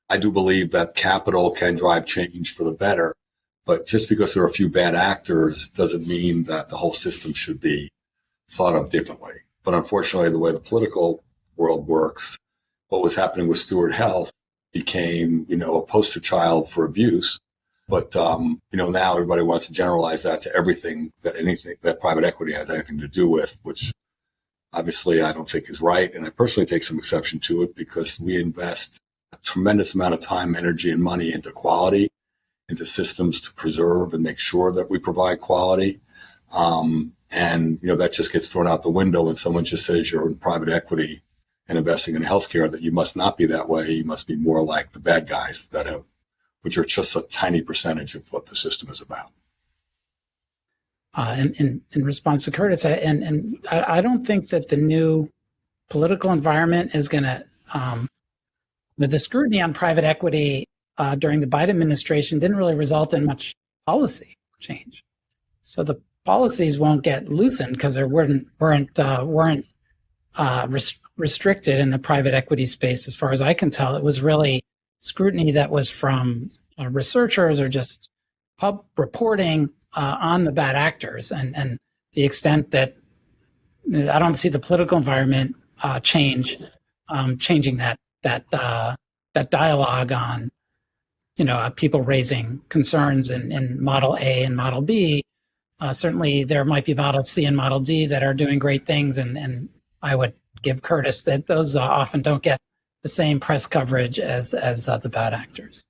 I do believe that capital can drive change for the better, but just because there are a few bad actors doesn't mean that the whole system should be thought of differently. But unfortunately, the way the political world works, what was happening with Stewart Health became, a poster child for abuse. But, now everybody wants to generalize that to anything that private equity has anything to do with, which obviously I don't think is right. And I personally take some exception to it because we invest a tremendous amount of time, energy, and money into quality, into systems to preserve and make sure that we provide quality. That just gets thrown out the window when someone just says you're in private equity and investing in healthcare, that you must not be that way. You must be more like the bad guys which are just a tiny percentage of what the system is about. In response to Curtis, I don't think that the new political environment is going to, the scrutiny on private equity during the Biden administration didn't really result in much policy change. So the policies won't get loosened because they weren't restricted in the private equity space. As far as I can tell, it was really scrutiny that was from researchers or just pub reporting on the bad actors, and the extent that I don't see the political environment changing that dialogue on people raising concerns in Model A and Model B. Certainly, there might be Model C and Model D that are doing great things, and I would give Curtis that those often don't get the same press coverage as the bad actors.